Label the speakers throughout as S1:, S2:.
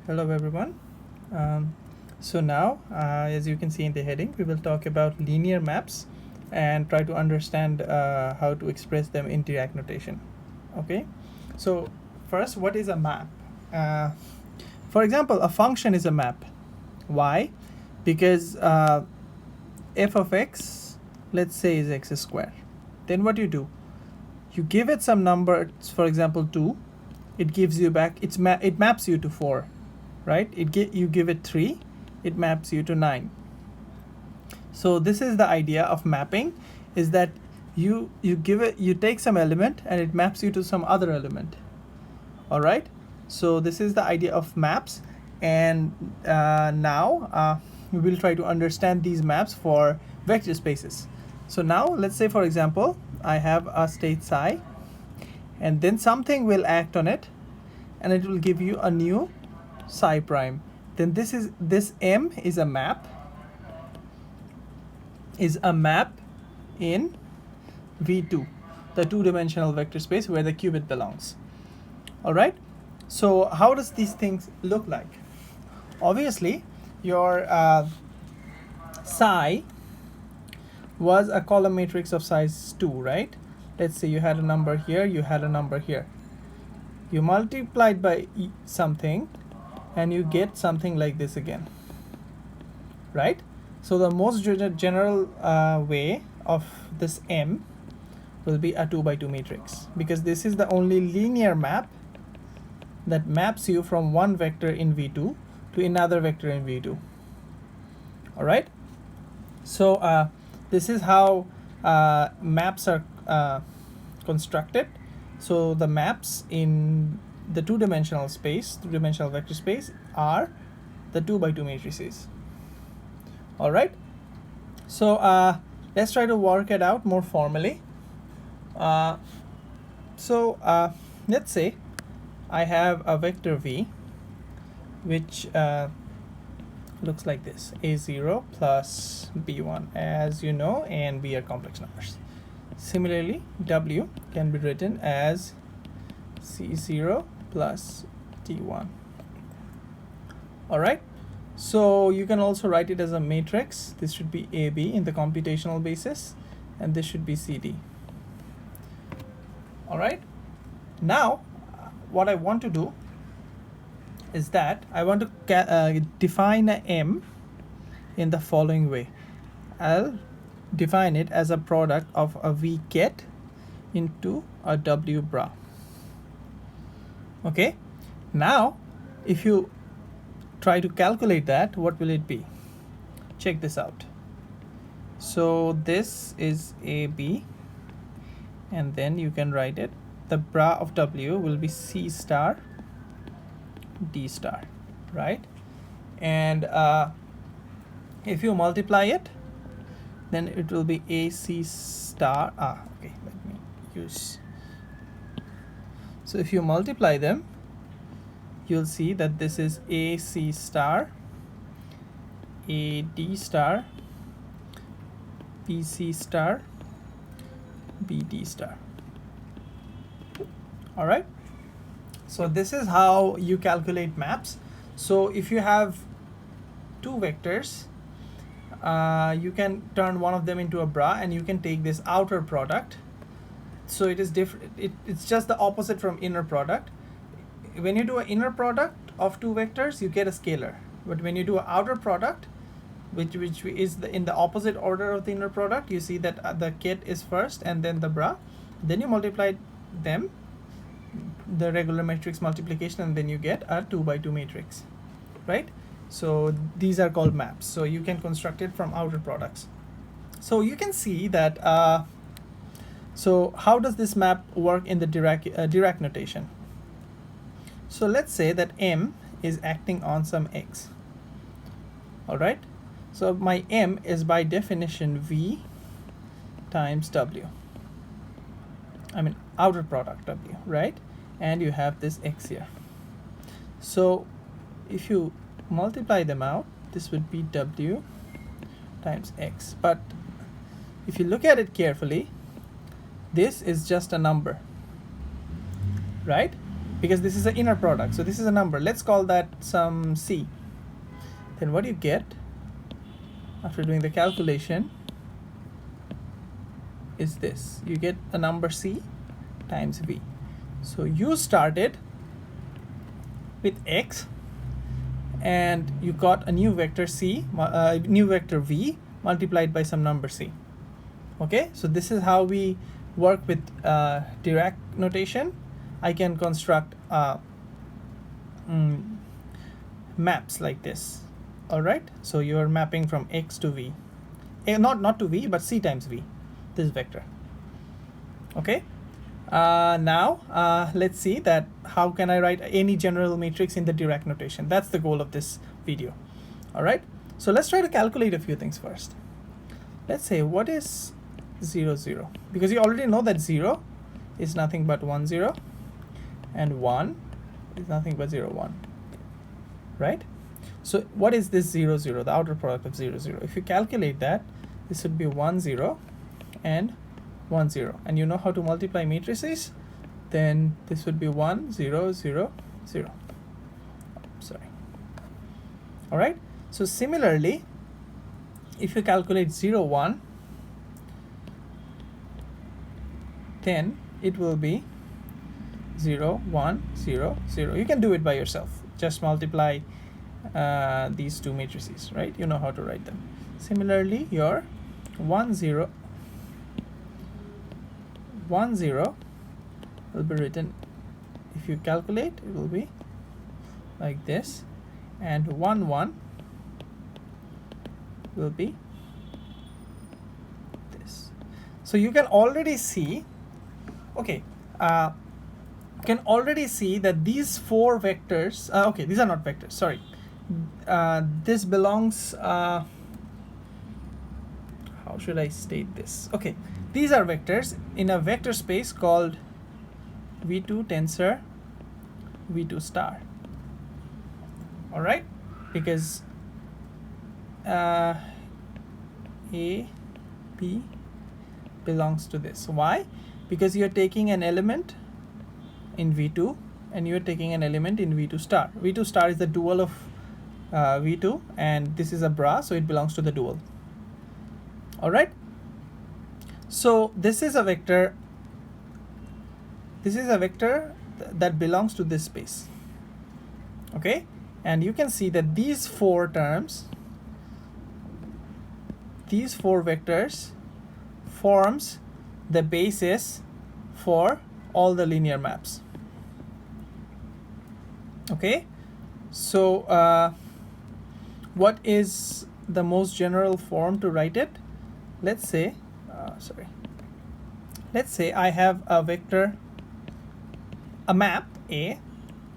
S1: Hello everyone. Um, so now, as you can see in the heading, we will talk about linear maps and try to understand how to express them in Dirac notation. Okay. So first, what is a map? Uh, for example, a function is a map. Why? Because f of x, let's say, is x squared. Then what you do? You give it some number, for example 2. It gives you back. It maps you to 4, right? You give it 3, it maps you to 9. So this is the idea of mapping, is that you take some element and it maps you to some other element. All right. So this is the idea of maps, and now we will try to understand these maps for vector spaces. So now let's say, for example, I have a state psi, and then something will act on it, and it will give you a new psi prime. Then this M is a map in V2, the two-dimensional vector space where the qubit belongs. All right. So how does these things look like? Obviously, your psi was a column matrix of size 2, right? Let's say you had a number here, you had a number here. You multiplied by something, and you get something like this again, right? So the most general way of this M will be a 2 by 2 matrix, because this is the only linear map that maps you from one vector in V2 to another vector in V2. All right. So this is how maps are constructed. So the maps in the two-dimensional vector space, are the 2 by 2 matrices. All right. So let's try to work it out more formally. Let's say I have a vector V, which looks like this: A0 plus B1, as you know, and B are complex numbers. Similarly, W can be written as C0 plus D1. All right. So you can also write it as a matrix. This should be AB in the computational basis, and this should be CD. All right. Now, what I want to do is that I want to define a M in the following way. I'll define it as a product of a V ket into a W bra. Okay. Now, if you try to calculate that, what will it be? Check this out. So this is AB, and then you can write it. The bra of W will be C star D star, right? And if you multiply it, then it will be AC star. Okay, let me use. So if you multiply them, you'll see that this is AC star, AD star, BC star, BD star. All right. So this is how you calculate maps. So if you have two vectors, you can turn one of them into a bra, and you can take this outer product. So it is different. It's just the opposite from inner product. When you do an inner product of two vectors, you get a scalar. But when you do an outer product, which is in the opposite order of the inner product, you see that the ket is first and then the bra. Then you multiply them, the regular matrix multiplication, and then you get a 2 by 2 matrix, right? So these are called maps. So you can construct it from outer products. So you can see that. So how does this map work in the Dirac notation? So let's say that M is acting on some X. All right. So my M is by definition V times W. I mean outer product W, right? And you have this X here. So if you multiply them out, this would be W times X. But if you look at it carefully, this is just a number, right? because this is an inner product. So this is a number. Let's call that some C. Then what you get after doing the calculation is this. You get a number C times V. So you started with X and you got a new vector C, new vector V multiplied by some number C. Okay, so this is how we work with Dirac notation. I can construct maps like this. All right, so you are mapping from X to V, not to V, but C times V, this vector. Okay, now let's see that how can I write any general matrix in the Dirac notation. That's the goal of this video. All right, so let's try to calculate a few things first. Let's say what is 0, 0, because you already know that 0 is nothing but 1, 0, and 1 is nothing but 0, 1, right? So what is this 0, 0, the outer product of 0, 0? If you calculate that, this would be 1, 0 and 1, 0, and you know how to multiply matrices, then this would be 1, 0, 0, 0. Sorry. All right, so similarly, if you calculate 0, 1, then it will be 0, 1, 0, 0. You can do it by yourself. Just multiply these two matrices, right? You know how to write them. Similarly, your 1, 0, 1, 0 will be written, if you calculate, it will be like this, and 1, 1 will be this. So you can already see, okay, you can already see that these four vectors, okay, these are not vectors, sorry. This belongs, how should I state this? Okay, these are vectors in a vector space called V2 tensor V2 star. All right, because A, B belongs to this. Why? Because you're taking an element in V2 and you're taking an element in V2 star. V2 star is the dual of V2, and this is a bra, so it belongs to the dual. All right, so this is a vector, that belongs to this space. Okay, and you can see that these four terms, these four vectors forms the basis for all the linear maps. Okay, so what is the most general form to write it? Let's say I have a vector, a map A,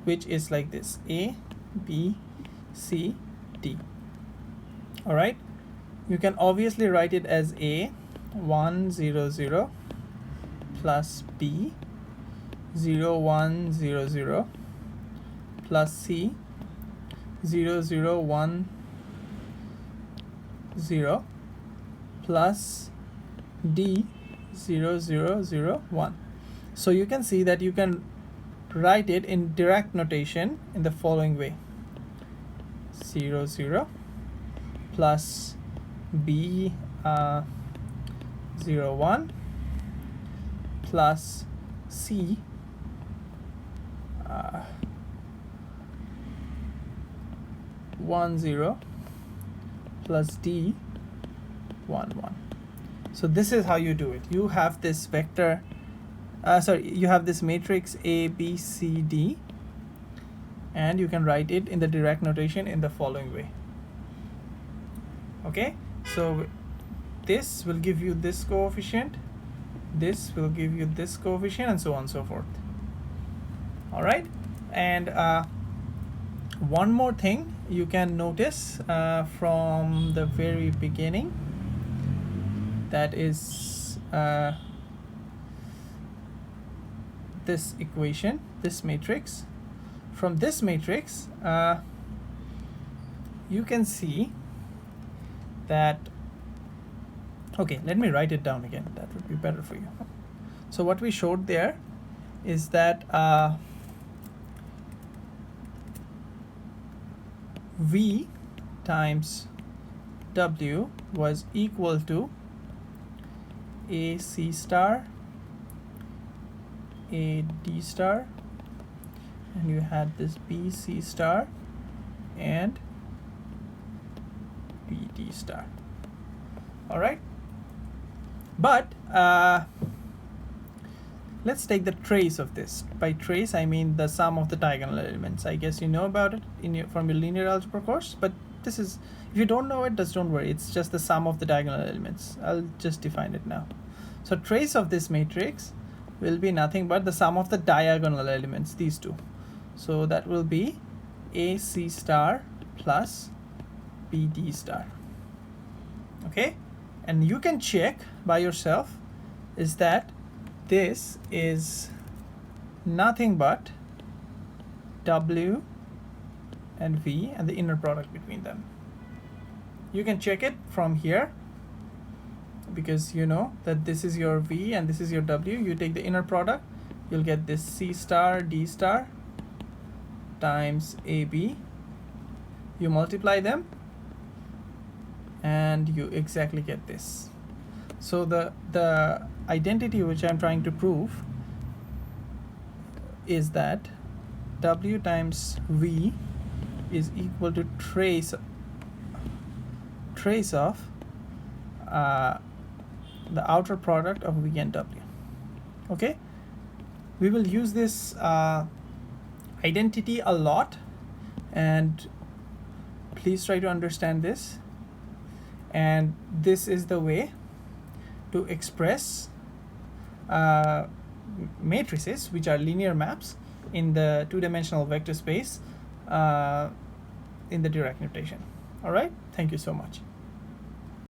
S1: which is like this: A, B, C, D. All right, you can obviously write it as A 1, 0, 0 plus B 0, 1, 0, 0 plus C 0, 0, 1, 0 plus D 0, 0, 0, 1. So you can see that you can write it in Dirac notation in the following way: 0, 0 plus B 0, 1 plus C 1, 0 plus D 1, 1. So this is how you do it. You have this vector, you have this matrix A, B, C, D, and you can write it in the Dirac notation in the following way. Okay, so this will give you this coefficient, this will give you this coefficient, and so on and so forth. All right, and one more thing you can notice from the very beginning, that is this equation, this matrix. From this matrix, you can see that, okay, let me write it down again, that would be better for you. So what we showed there is that v times w was equal to a c star, a d star, and you had this b c star and b d star. All right, but let's take the trace of this. By trace, I mean the sum of the diagonal elements. I guess you know about it from your linear algebra course, but this is, if you don't know it, just don't worry. It's just the sum of the diagonal elements. I'll just define it now. So trace of this matrix will be nothing but the sum of the diagonal elements, these two. So that will be AC star plus BD star. Okay, and you can check by yourself is that this is nothing but W and V and the inner product between them. You can check it from here because you know that this is your V and this is your W. You take the inner product, you'll get this C star D star times AB. You multiply them and you exactly get this. So the identity which I'm trying to prove is that W times V is equal to trace of the outer product of V and W. Okay, we will use this identity a lot, and please try to understand this. And this is the way to express matrices, which are linear maps, in the two-dimensional vector space in the Dirac notation. All right, thank you so much.